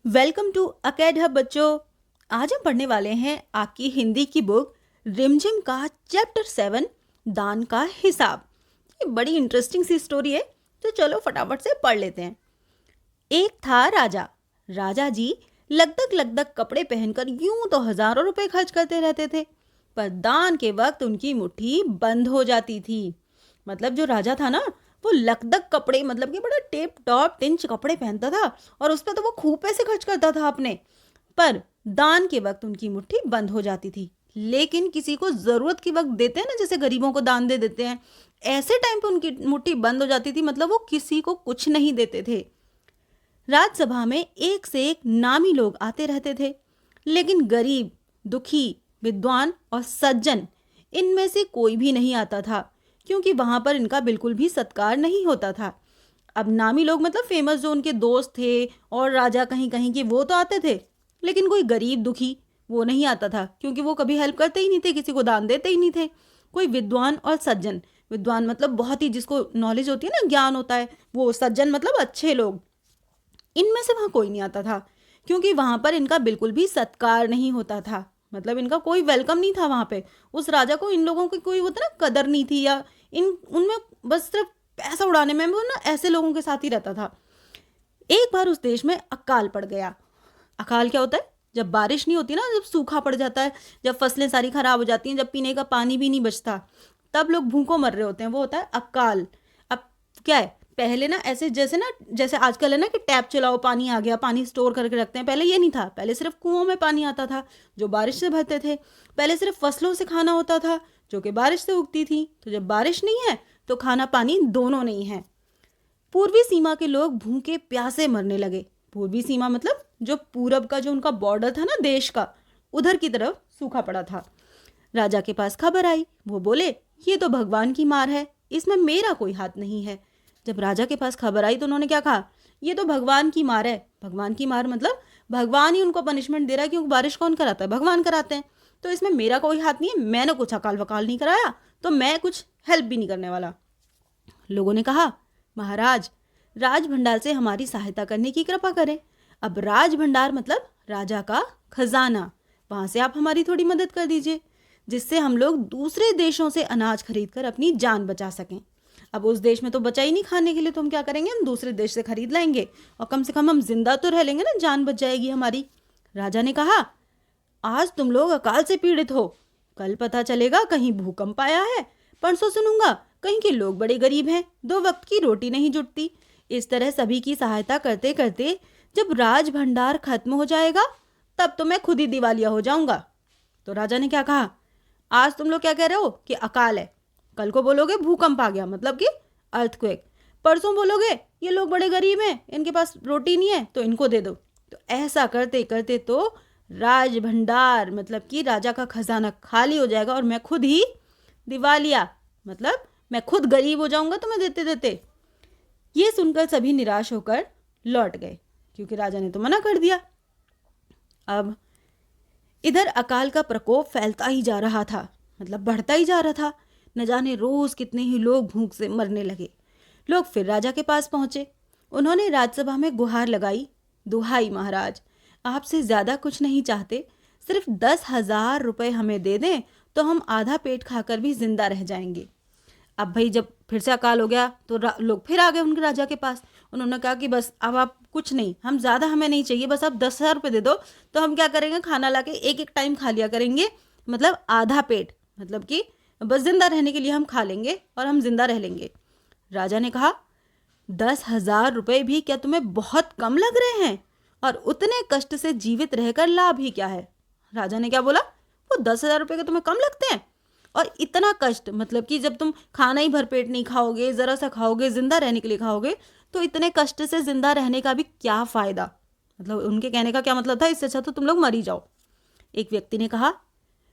Welcome to अकेड hub बच्चों। आज हम पढ़ने वाले हैं आपकी हिंदी की बुक रिमझिम का चैप्टर 7 दान का हिसाब। ये बड़ी इंटरेस्टिंग सी स्टोरी है, तो चलो फटाफट से पढ़ लेते हैं। एक था राजा। राजा जी लगदग लगदग कपड़े पहनकर यूं तो हजारों रुपए खर्च करते रहते थे, पर दान के वक्त उनकी मुट्ठी बंद हो जाती थी। मतलब जो राजा था ना, वो लकदक कपड़े मतलब कि बड़ा टेप टॉप टिंच कपड़े पहनता था और उस पर तो वो खूब पैसे खर्च करता था अपने। पर दान के वक्त उनकी मुट्ठी बंद हो जाती थी। लेकिन किसी को जरूरत के वक्त देते हैं ना, जैसे गरीबों को दान दे देते हैं, ऐसे टाइम पे उनकी मुट्ठी बंद हो जाती थी। मतलब वो किसी को कुछ नहीं देते थे। राज्यसभा में एक से एक नामी लोग आते रहते थे, लेकिन गरीब, दुखी, विद्वान और सज्जन, इनमें से कोई भी नहीं आता था, क्योंकि वहां पर इनका बिल्कुल भी सत्कार नहीं होता था। अब नामी लोग मतलब फेमस जो उनके दोस्त थे और राजा कहीं कहीं के, वो तो आते थे, लेकिन कोई गरीब दुखी वो नहीं आता था, क्योंकि वो कभी हेल्प करते ही नहीं थे, किसी को दान देते ही नहीं थे। कोई विद्वान और सज्जन, विद्वान मतलब बहुत ही जिसको नॉलेज होती है ना, ज्ञान होता है, वो सज्जन मतलब अच्छे लोग, इनमें से वहां कोई नहीं आता था, क्योंकि वहां पर इनका बिल्कुल भी सत्कार नहीं होता था। मतलब इनका कोई वेलकम नहीं था वहां पे। उस राजा को इन लोगों की कोई होता ना कदर नहीं थी, या इन उनमें बस सिर्फ पैसा उड़ाने में वो ना ऐसे लोगों के साथ ही रहता था। एक बार उस देश में अकाल पड़ गया। अकाल क्या होता है? जब बारिश नहीं होती ना, जब सूखा पड़ जाता है, जब फसलें सारी खराब हो जाती हैं, जब पीने का पानी भी नहीं बचता, तब लोग भूखों मर रहे होते हैं, वो होता है अकाल। अब क्या है, पहले ना ऐसे जैसे ना, जैसे आजकल है ना कि टैप चलाओ पानी आ गया, पानी स्टोर करके रखते हैं, पहले ये नहीं था। पहले सिर्फ कुओं में पानी आता था जो बारिश से भरते थे। पहले सिर्फ फसलों से खाना होता था जो कि बारिश से उगती थी। तो जब बारिश नहीं है तो खाना पानी दोनों नहीं है। पूर्वी सीमा के लोग भूखे प्यासे मरने लगे। पूर्वी सीमा मतलब जो पूरब का जो उनका बॉर्डर था ना देश का, उधर की तरफ सूखा पड़ा था। राजा के पास खबर आई। वो बोले, ये तो भगवान की मार है, इसमें मेरा कोई हाथ नहीं है। जब राजा के पास खबर आई तो उन्होंने क्या कहा? ये तो भगवान की मार है। भगवान की मार मतलब भगवान ही उनको पनिशमेंट दे रहा है, क्योंकि बारिश कौन कराता है? भगवान कराते हैं। तो इसमें मेरा कोई हाथ नहीं है, मैंने कुछ अकाल वकाल नहीं कराया, तो मैं कुछ हेल्प भी नहीं करने वाला। लोगों ने कहा, महाराज, राज भंडार से हमारी सहायता करने की कृपा करें। अब राज भंडार मतलब राजा का खजाना, वहां से आप हमारी थोड़ी मदद कर दीजिए, जिससे हम लोग दूसरे देशों से अनाज खरीद कर अपनी जान बचा सकें। अब उस देश में तो बचा ही नहीं खाने के लिए, तो हम क्या करेंगे? हम दूसरे देश से खरीद लाएंगे, और कम से कम हम जिंदा तो रह लेंगे ना, जान बच जाएगी हमारी। राजा ने कहा, आज तुम लोग अकाल से पीड़ित हो, कल पता चलेगा कहीं भूकंप आया है, परसों सुनूंगा कहीं के लोग बड़े गरीब हैं, दो वक्त की रोटी नहीं जुटती। इस तरह सभी की सहायता करते करते जब राज भंडार खत्म हो जाएगा, तब तो मैं खुद ही दिवालिया हो जाऊंगा। तो राजा ने क्या कहा, आज तुम लोग क्या कह रहे हो कि अकाल है, कल को बोलोगे भूकंप आ गया मतलब कि अर्थक्वेक, परसों बोलोगे ये लोग बड़े गरीब हैं, इनके पास रोटी नहीं है तो इनको दे दो। तो ऐसा करते करते तो राज भंडार मतलब कि राजा का खजाना खाली हो जाएगा, और मैं खुद ही दिवालिया मतलब मैं खुद गरीब हो जाऊंगा तुम्हें देते देते। ये सुनकर सभी निराश होकर लौट गए, क्योंकि राजा ने तो मना कर दिया। अब इधर अकाल का प्रकोप फैलता ही जा रहा था, मतलब बढ़ता ही जा रहा था। न जाने रोज कितने ही लोग भूख से मरने लगे। लोग फिर राजा के पास पहुंचे। उन्होंने राज्यसभा में गुहार लगाई, दुहाई महाराज, आपसे ज्यादा कुछ नहीं चाहते, सिर्फ 10,000 रुपए हमें दे दें तो हम आधा पेट खाकर भी जिंदा रह जाएंगे। अब भाई जब फिर से अकाल हो गया तो लोग फिर आ गए उनके राजा के पास। उन्होंने कहा कि बस अब आप कुछ नहीं, हम ज़्यादा हमें नहीं चाहिए, बस आप 10,000 रुपये दे दो, तो हम क्या करेंगे, खाना ला के एक एक टाइम खा लिया करेंगे, मतलब आधा पेट, मतलब कि बस जिंदा रहने के लिए हम खा लेंगे और हम जिंदा रह लेंगे। राजा ने कहा, 10,000 रुपये भी क्या तुम्हें बहुत कम लग रहे हैं? और उतने कष्ट से जीवित रहकर लाभ ही क्या है? राजा ने क्या बोला, वो 10,000 रुपये के तुम्हें कम लगते हैं? और इतना कष्ट मतलब कि जब तुम खाना ही भरपेट नहीं खाओगे, जरा सा खाओगे, जिंदा रहने के लिए खाओगे, तो इतने कष्ट से जिंदा रहने का भी क्या फायदा? मतलब उनके कहने का क्या मतलब था, इससे अच्छा तो तुम लोग मर ही जाओ। एक व्यक्ति ने कहा,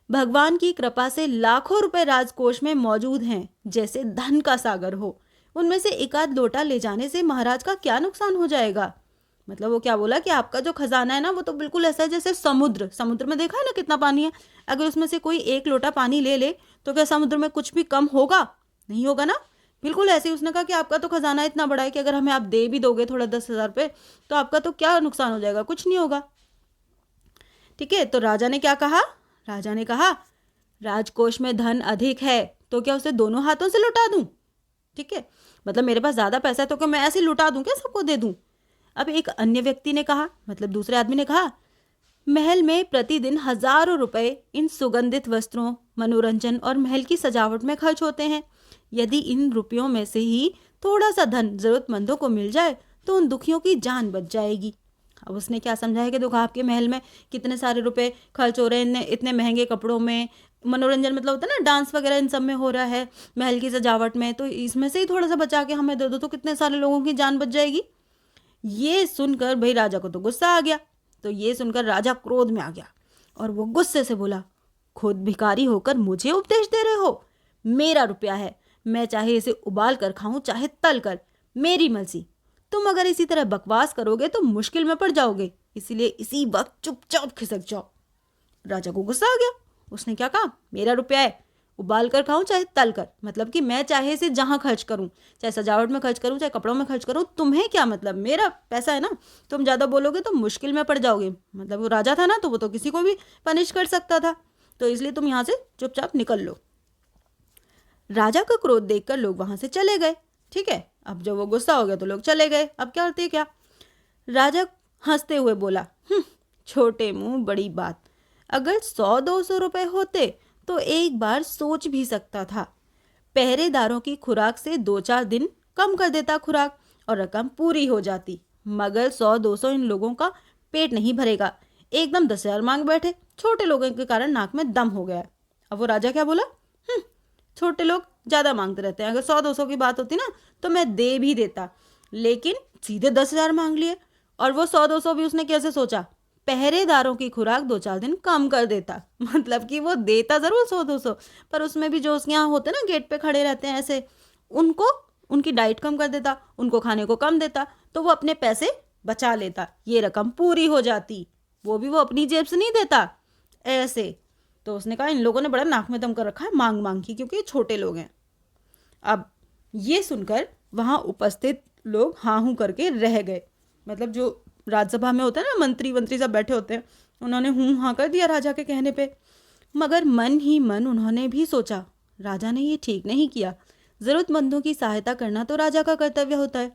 भगवान की कृपा से लाखों रुपए राजकोष में मौजूद हैं, जैसे धन का सागर हो, उनमें से एक आध लोटा ले जाने से महाराज का क्या नुकसान हो जाएगा? मतलब वो क्या बोला कि आपका जो खजाना है ना, वो तो बिल्कुल ऐसा है जैसे समुद्र। समुद्र में देखा है ना कितना पानी है, अगर उसमें से कोई एक लोटा पानी ले ले तो क्या समुद्र में कुछ भी कम होगा? नहीं होगा ना। बिल्कुल ऐसे ही उसने कहा कि आपका तो खजाना इतना बड़ा है कि अगर हमें आप दे भी दोगे थोड़ा 10,000 रुपये तो आपका तो क्या नुकसान हो जाएगा, कुछ नहीं होगा। ठीक है, तो राजा ने क्या कहा? राजा ने कहा राजकोष में धन अधिक है तो क्या उसे दोनों हाथों से लुटा दूं? ठीक है, मतलब मेरे पास ज्यादा पैसा है तो क्या मैं ऐसे लुटा दूं, क्या सबको दे दूं? अब एक अन्य व्यक्ति ने कहा, मतलब दूसरे आदमी ने कहा महल में प्रतिदिन हजारों रुपए इन सुगंधित वस्त्रों, मनोरंजन और महल की सजावट में खर्च होते हैं। यदि इन रुपयों में से ही थोड़ा सा धन जरूरतमंदों को मिल जाए तो उन दुखियों की जान बच जाएगी। अब उसने क्या समझा है कि देखो आपके महल में कितने सारे रुपए खर्च हो रहे हैं, इतने इतने महंगे कपड़ों में, मनोरंजन मतलब होता है ना डांस वगैरह इन सब में हो रहा है, महल की सजावट में, तो इसमें से ही थोड़ा सा बचा के हमें दे दो तो कितने सारे लोगों की जान बच जाएगी। ये सुनकर भाई राजा को तो गुस्सा आ गया। तो ये सुनकर राजा क्रोध में आ गया और वो गुस्से से बोला खुद भिखारी होकर मुझे उपदेश दे रहे हो? मेरा रुपया है, मैं चाहे इसे उबाल कर खाऊं चाहे तल कर, मेरी मर्जी। तुम अगर इसी तरह बकवास करोगे तो मुश्किल में पड़ जाओगे, इसीलिए इसी वक्त चुपचाप खिसक जाओ। राजा को गुस्सा आ गया। उसने क्या कहा? मेरा रुपया है, उबाल कर खाऊं चाहे तल कर, मतलब कि मैं चाहे इसे जहां खर्च करूं, चाहे सजावट में खर्च करूं चाहे कपड़ों में खर्च करूं, तुम्हें क्या मतलब, मेरा पैसा है ना, तुम ज्यादा बोलोगे तो मुश्किल में पड़ जाओगे। मतलब वो राजा था ना तो वो तो किसी को भी पनिश कर सकता था, तो इसलिए तुम यहाँ से चुपचाप निकल लो। राजा का क्रोध देखकर लोग वहां से चले गए। ठीक है, अब जब वो गुस्सा हो गया तो लोग चले गए। अब क्या करते क्या? राजा हंसते हुए बोला छोटे मुंह बड़ी बात, अगर 100-200 रुपए होते तो एक बार सोच भी सकता था। पहरेदारों की खुराक से 2-4 दिन कम कर देता खुराक और रकम पूरी हो जाती, मगर 100-200 इन लोगों का पेट नहीं भरेगा। एकदम 10,000 मांग बैठे, छोटे लोगों के कारण नाक में दम हो गया। अब वो राजा क्या बोला? छोटे लोग ज्यादा मांगते रहते हैं, अगर 100-200 की बात होती ना तो मैं दे भी देता, लेकिन सीधे 10,000 मांग लिए। और वो 100-200 भी उसने कैसे सोचा? पहरेदारों की खुराक 2-4 दिन कम कर देता। मतलब कि वो देता जरूर 100-200, पर उसमें भी जो उसके यहाँ होते ना गेट पे खड़े रहते हैं ऐसे, उनको उनकी डाइट कम कर देता, उनको खाने को कम देता, तो वो अपने पैसे बचा लेता, ये रकम पूरी हो जाती, वो भी वो अपनी जेब से नहीं देता ऐसे। तो उसने कहा इन लोगों ने बड़ा नाक में दम कर रखा है मांग मांग की, क्योंकि ये छोटे लोग हैं। अब ये सुनकर वहां उपस्थित लोग हाँ हूँ करके रह गए। मतलब जो राज्यसभा में होता है ना, मंत्री सब बैठे होते हैं, उन्होंने हूँ हाँ कर दिया राजा के कहने पे। मगर मन ही मन उन्होंने भी सोचा राजा ने ये ठीक नहीं किया, जरूरतमंदों की सहायता करना तो राजा का कर्तव्य होता है,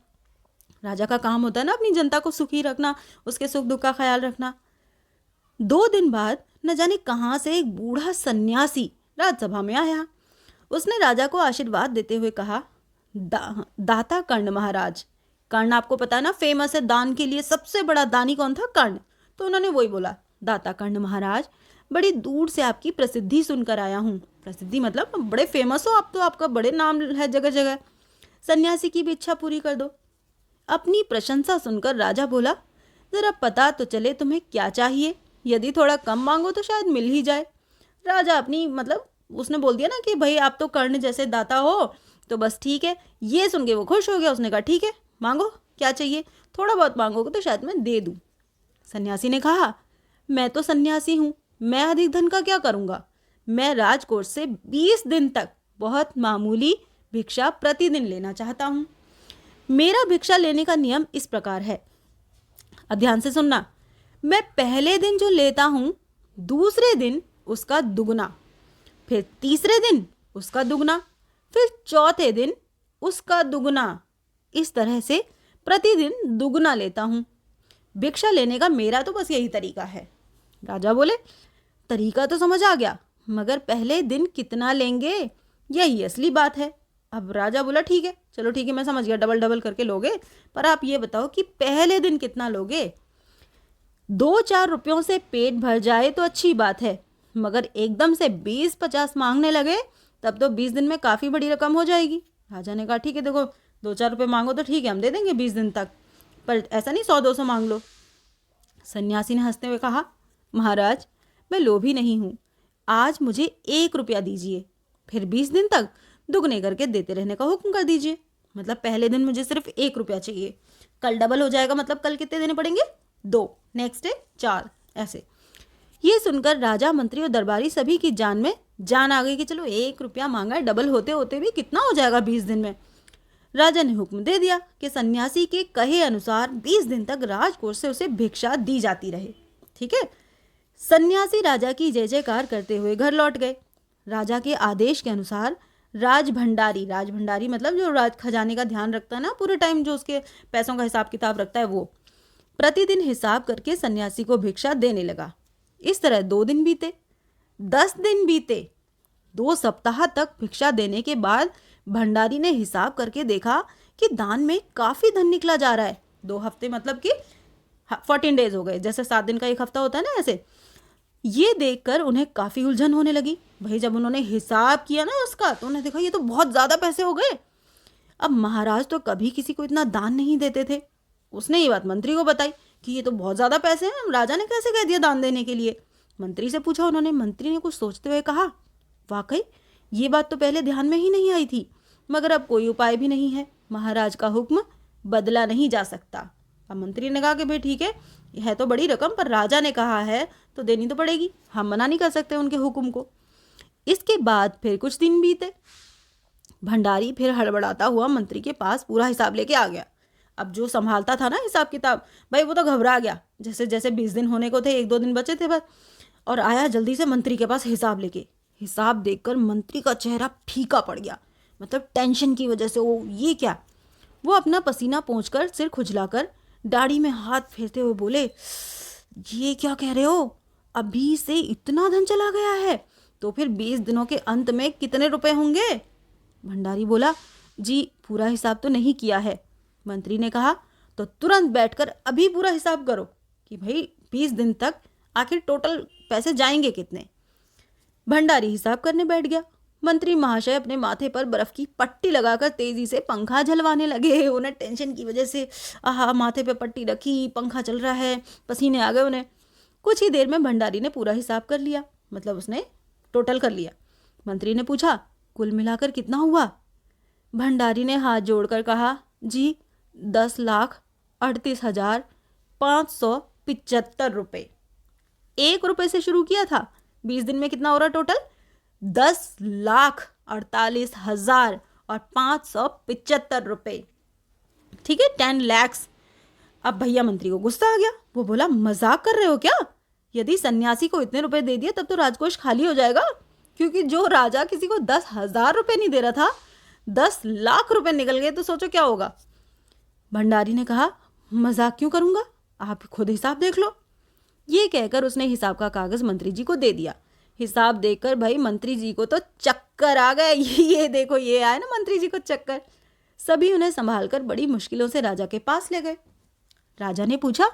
राजा का काम होता है ना अपनी जनता को सुखी रखना, उसके सुख दुख का ख्याल रखना। 2 दिन बाद न जाने कहाँ से एक बूढ़ा सन्यासी राज्यसभा में आया। उसने राजा को आशीर्वाद देते हुए कहा दाता कर्ण महाराज। कर्ण आपको पता है ना, फेमस है दान के लिए, सबसे बड़ा दानी कौन था? कर्ण। तो उन्होंने वही बोला, दाता कर्ण महाराज, बड़ी दूर से आपकी प्रसिद्धि सुनकर आया हूँ। प्रसिद्धि मतलब बड़े फेमस हो आप, तो आपका बड़े नाम है जगह जगह, सन्यासी की भी इच्छा पूरी कर दो। अपनी प्रशंसा सुनकर राजा बोला जरा पता तो चले तुम्हें क्या चाहिए, यदि थोड़ा कम मांगो तो शायद मिल ही जाए। राजा अपनी मतलब उसने बोल दिया ना कि भाई आप तो कर्ण जैसे दाता हो तो बस ठीक है। ये सुन के वो खुश हो गया, उसने कहा ठीक है मांगो क्या चाहिए, थोड़ा बहुत मांगोगे तो शायद मैं दे दूं। सन्यासी ने कहा मैं तो सन्यासी हूँ, मैं अधिक धन का क्या करूँगा, मैं राजकोष से 20 दिन तक बहुत मामूली भिक्षा प्रतिदिन लेना चाहता हूँ। मेरा भिक्षा लेने का नियम इस प्रकार है, अब ध्यान से सुनना, मैं पहले दिन जो लेता हूँ दूसरे दिन उसका दुगना, फिर तीसरे दिन उसका दुगना, फिर चौथे दिन उसका दुगना, इस तरह से प्रतिदिन दुगना लेता हूँ। भिक्षा लेने का मेरा तो बस यही तरीका है। राजा बोले तरीका तो समझ आ गया, मगर पहले दिन कितना लेंगे यही असली बात है। अब राजा बोला ठीक है, चलो ठीक है मैं समझ गया, डबल डबल करके लोगे, पर आप ये बताओ कि पहले दिन कितना लोगे। 2-4 रुपयों से पेट भर जाए तो अच्छी बात है, मगर एकदम से 20-50 मांगने लगे तब तो 20 दिन में काफ़ी बड़ी रकम हो जाएगी। राजा ने कहा ठीक है, देखो 2-4 रुपये मांगो तो ठीक है हम दे देंगे 20 दिन तक, पर ऐसा नहीं 100-200 मांग लो। सन्यासी ने हंसते हुए कहा महाराज मैं लोभी नहीं हूँ, आज मुझे 1 रुपया दीजिए, फिर 20 दिन तक दुगने करके देते रहने का हुक्म कर दीजिए। मतलब पहले दिन मुझे सिर्फ 1 रुपया चाहिए, कल डबल हो जाएगा, मतलब कल कितने देने पड़ेंगे 2, नेक्स्ट डे 4, ऐसे। ये सुनकर राजा मंत्री और दरबारी सभी की जान में जान आ गई कि चलो 1 रुपया मांगा है, डबल होते होते भी कितना हो जाएगा 20 दिन में, राजा ने हुक्म दे दिया कि सन्यासी के कहे अनुसार 20 दिन तक राजकोष से उसे भिक्षा दी जाती रहे। ठीक है। सन्यासी राजा की जय जयकार करते हुए घर लौट गए। राजा के आदेश के अनुसार राज भंडारी मतलब जो राज खजाने का ध्यान रखता है ना, पूरे टाइम जो उसके पैसों का हिसाब किताब रखता है, वो प्रतिदिन हिसाब करके सन्यासी को भिक्षा देने लगा। इस तरह 2 दिन बीते, 10 दिन बीते। 2 सप्ताह तक भिक्षा देने के बाद भंडारी ने हिसाब करके देखा कि दान में काफी धन निकला जा रहा है। 2 हफ्ते मतलब कि 14 डेज हो गए, जैसे 7 दिन का एक हफ्ता होता है ना, ऐसे। ये देखकर उन्हें काफी उलझन होने लगी। भाई जब उन्होंने हिसाब किया ना उसका, तो उन्हें देखा ये तो बहुत ज्यादा पैसे हो गए। अब महाराज तो कभी किसी को इतना दान नहीं देते थे। उसने ये बात मंत्री को बताई कि ये तो बहुत ज्यादा पैसे हैं, राजा ने कैसे कह दिया दान देने के लिए। मंत्री से पूछा उन्होंने। मंत्री ने कुछ सोचते हुए कहा, वाकई ये बात तो पहले ध्यान में ही नहीं आई थी, मगर अब कोई उपाय भी नहीं है। महाराज का हुक्म बदला नहीं जा सकता। अब मंत्री ने कहा कि भाई ठीक है तो बड़ी रकम, पर राजा ने कहा है तो देनी तो पड़ेगी, हम मना नहीं कर सकते उनके हुक्म को। इसके बाद फिर कुछ दिन बीते। भंडारी फिर हड़बड़ाता हुआ मंत्री के पास पूरा हिसाब लेके आ गया। अब जो संभालता था ना हिसाब किताब, भाई वो तो घबरा गया। जैसे जैसे 20 दिन होने को थे, 1-2 दिन बचे थे बस, और आया जल्दी से मंत्री के पास हिसाब लेके। हिसाब देखकर मंत्री का चेहरा फीका पड़ गया, मतलब टेंशन की वजह से। वो ये क्या? वो अपना पसीना पोंछकर, सिर खुजलाकर, दाढ़ी में हाथ फेरते हुए बोले, ये क्या कह रहे हो? अभी से इतना धन चला गया है? तो फिर 20 दिनों के अंत में कितने रुपए होंगे? भंडारी बोला, जी पूरा हिसाब तो नहीं किया है। मंत्री ने कहा, तो तुरंत बैठकर अभी पूरा हिसाब करो कि भाई 20 दिन तक आखिर टोटल पैसे जाएंगे कितने। भंडारी हिसाब करने बैठ गया। मंत्री महाशय अपने माथे पर बर्फ की पट्टी लगाकर तेजी से पंखा झलवाने लगे। उन्हें टेंशन की वजह से माथे पे पट्टी रखी, पंखा चल रहा है, पसीने आ गए उन्हें। कुछ ही देर में भंडारी ने पूरा हिसाब कर लिया, मतलब उसने टोटल कर लिया। मंत्री ने पूछा, कुल मिलाकर कितना हुआ? भंडारी ने हाथ जोड़कर कहा, जी 10,38,575 रुपये। 1 रुपये से शुरू किया था। 20 दिन में कितना हो रहा टोटल? 10,48,575 रुपये। ठीक है, 10 lakhs। अब भैया मंत्री को गुस्सा आ गया। वो बोला, मजाक कर रहे हो क्या? यदि सन्यासी को इतने रुपए दे दिए तब तो राजकोष खाली हो जाएगा, क्योंकि जो राजा किसी को 10,000 रुपये नहीं दे रहा था, 10 लाख रुपए निकल गए, तो सोचो क्या होगा। भंडारी ने कहा, मजाक क्यों करूंगा, आप खुद हिसाब देख लो। ये कहकर उसने हिसाब का कागज मंत्री जी को दे दिया। हिसाब देखकर भाई मंत्री जी को तो चक्कर आ गए। ये देखो, ये आए ना मंत्री जी को चक्कर। सभी उन्हें संभालकर बड़ी मुश्किलों से राजा के पास ले गए। राजा ने पूछा,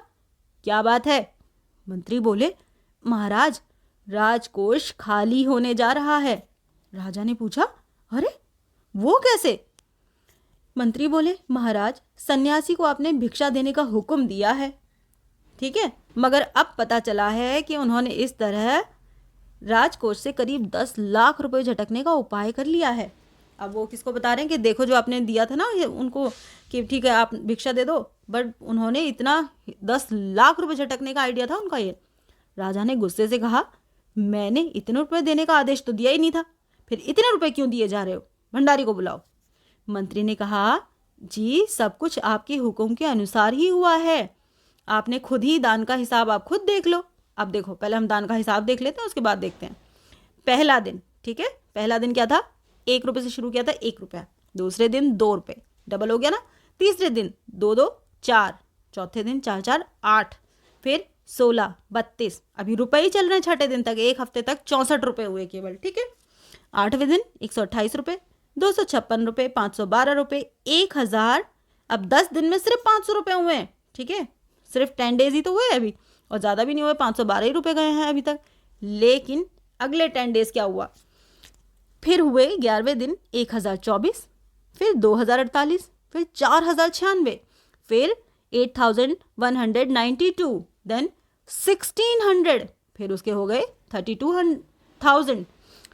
क्या बात है? मंत्री बोले, महाराज राजकोष खाली होने जा रहा है। राजा ने पूछा, अरे वो कैसे? मंत्री बोले, महाराज सन्यासी को आपने भिक्षा देने का हुक्म दिया है, ठीक है, मगर अब पता चला है कि उन्होंने इस तरह राजकोष से करीब 10 लाख रुपए झटकने का उपाय कर लिया है। अब वो किसको बता रहे हैं कि देखो जो आपने दिया था ना ये उनको, कि ठीक है आप भिक्षा दे दो, बट उन्होंने इतना 10 लाख रुपए झटकने का आइडिया था उनका ये। राजा ने गुस्से से कहा, मैंने इतने रुपए देने का आदेश तो दिया ही नहीं था, फिर इतने रुपए क्यों दिए जा रहे हो? भंडारी को बुलाओ। मंत्री ने कहा, जी सब कुछ आपके हुक्म के अनुसार ही हुआ है, आपने खुद ही दान का हिसाब आप खुद देख लो। अब देखो, पहले हम दान का हिसाब देख लेते हैं, उसके बाद देखते हैं। पहला दिन, ठीक है, पहला दिन क्या था? 1 रुपये से शुरू किया था, 1 रुपया। दूसरे दिन 2 रुपये, डबल हो गया ना। तीसरे दिन 2 2 4, चौथे दिन 4 4 8, फिर 16 32, अभी रुपए ही चल रहे हैं छठे दिन तक, एक हफ्ते तक 64 रुपये हुए केवल, ठीक है। 8वें दिन 128 रुपये, 256 रुपये, 512 रुपये, 1000। अब 10 दिन में सिर्फ 500 रुपये हुए हैं, ठीक है, सिर्फ 10 डेज ही तो हुए अभी, और ज़्यादा भी नहीं हुए, 512 ही रुपये गए हैं अभी तक। लेकिन अगले 10 डेज क्या हुआ? फिर हुए 11वें दिन 1024, फिर 2048, फिर 4096, फिर 8192, देन 1600, फिर उसके हो गए 32,000,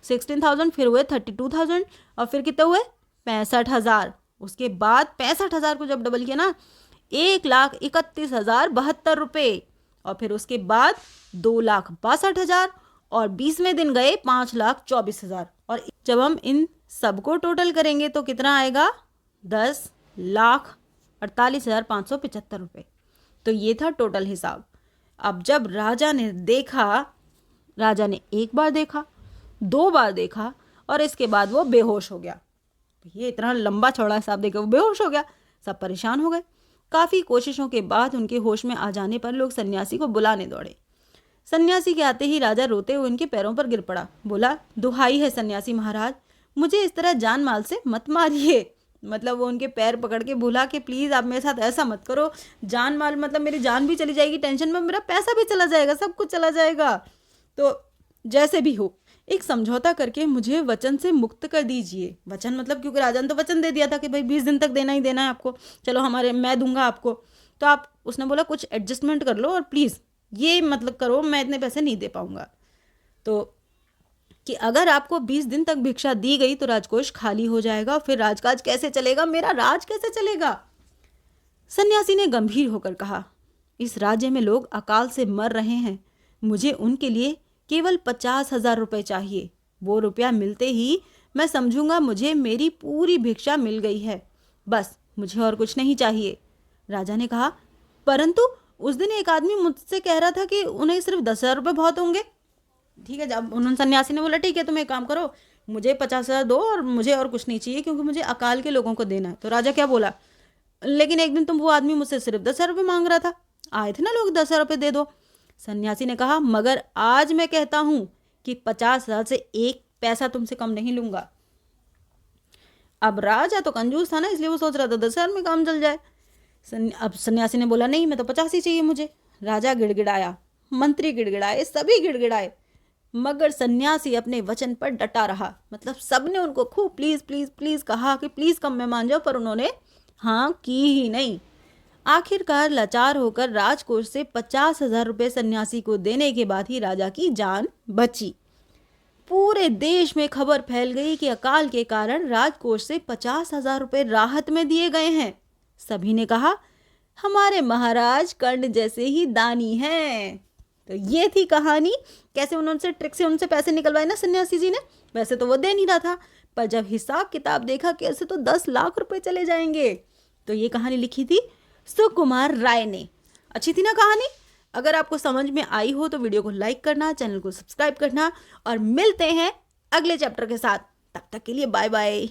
16,000, फिर हुए 32,000, और फिर कितने हुए? 65,000। उसके बाद 65,000 को जब डबल किया ना, 1,31,072 रुपये, और फिर उसके बाद 2,62,000, और 20वें दिन गए 5,24,000। और जब हम इन सबको टोटल करेंगे तो कितना आएगा? 10 1,48,575 रुपये। तो ये था टोटल हिसाब। अब जब राजा ने देखा, राजा ने एक बार देखा, 2 बार देखा और इसके बाद वो बेहोश हो गया। ये इतना लंबा चौड़ा हिसाब देकर वो बेहोश हो गया। सब परेशान हो गए। काफ़ी कोशिशों के बाद उनके होश में आ जाने पर लोग सन्यासी को बुलाने दौड़े। सन्यासी के आते ही राजा रोते हुए उनके पैरों पर गिर पड़ा। बोला, दुहाई है सन्यासी महाराज, मुझे इस तरह जान माल से मत मारिए। मतलब वो उनके पैर पकड़ के बोला कि प्लीज़ आप मेरे साथ ऐसा मत करो, जान माल मतलब मेरी जान भी चली जाएगी टेंशन में, मेरा पैसा भी चला जाएगा, सब कुछ चला जाएगा। तो जैसे भी हो एक समझौता करके मुझे वचन से मुक्त कर दीजिए। वचन मतलब क्योंकि राजा ने तो वचन दे दिया था कि भाई 20 दिन तक देना ही देना है आपको, चलो मैं दूंगा आपको। तो आप, उसने बोला कुछ एडजस्टमेंट कर लो और प्लीज़ ये मतलब करो, मैं इतने पैसे नहीं दे पाऊंगा। तो कि अगर आपको 20 दिन तक भिक्षा दी गई तो राजकोष खाली हो जाएगा, फिर राजकाज कैसे चलेगा, मेरा राज कैसे चलेगा। सन्यासी ने गंभीर होकर कहा, इस राज्य में लोग अकाल से मर रहे हैं, मुझे उनके लिए केवल 50,000 रुपये चाहिए। वो रुपया मिलते ही मैं समझूंगा मुझे मेरी पूरी भिक्षा मिल गई है, बस मुझे और कुछ नहीं चाहिए। राजा ने कहा, परंतु उस दिन एक आदमी मुझसे कह रहा था कि उन्हें सिर्फ 10,000 रुपये बहुत होंगे। ठीक है, जब उन्होंने सन्यासी ने बोला ठीक है तुम एक काम करो, मुझे 50,000 दो और मुझे और कुछ नहीं चाहिए क्योंकि मुझे अकाल के लोगों को देना है। तो राजा क्या बोला, लेकिन एक दिन तुम वो आदमी मुझसे सिर्फ 10,000 रुपये मांग रहा था, आए थे ना लोग, 10,000 रुपये दे दो। सन्यासी ने कहा, मगर आज मैं कहता हूं कि 50,000 से एक पैसा तुमसे कम नहीं लूंगा। अब राजा तो कंजूस था ना, इसलिए वो सोच रहा था 10,000 में काम चल जाए। अब सन्यासी ने बोला, नहीं मैं तो 50 ही चाहिए मुझे। राजा गिड़गिड़ाया, मंत्री गिड़गिड़ाए, सभी गिड़गिड़ाए, मगर सन्यासी अपने वचन पर डटा रहा। मतलब सबने उनको खूब प्लीज प्लीज प्लीज कहा कि प्लीज कम में मान जाओ, पर उन्होंने हाँ की ही नहीं। आखिरकार लाचार होकर राजकोष से 50,000 रुपये सन्यासी को देने के बाद ही राजा की जान बची। पूरे देश में खबर फैल गई कि अकाल के कारण राजकोष से 50,000 रुपये राहत में दिए गए हैं। सभी ने कहा, हमारे महाराज कर्ण जैसे ही दानी हैं। तो ये थी कहानी, कैसे उन्होंने ट्रिक से उनसे पैसे निकलवाए ना सन्यासी जी ने। वैसे तो वो दे नहीं रहा था, पर जब हिसाब किताब देखा कि ऐसे तो 10 लाख रुपए चले जाएंगे। तो ये कहानी लिखी थी सुकुमार राय ने। अच्छी थी ना कहानी। अगर आपको समझ में आई हो तो वीडियो को लाइक करना, चैनल को सब्सक्राइब करना, और मिलते हैं अगले चैप्टर के साथ। तब तक के लिए बाय बाय।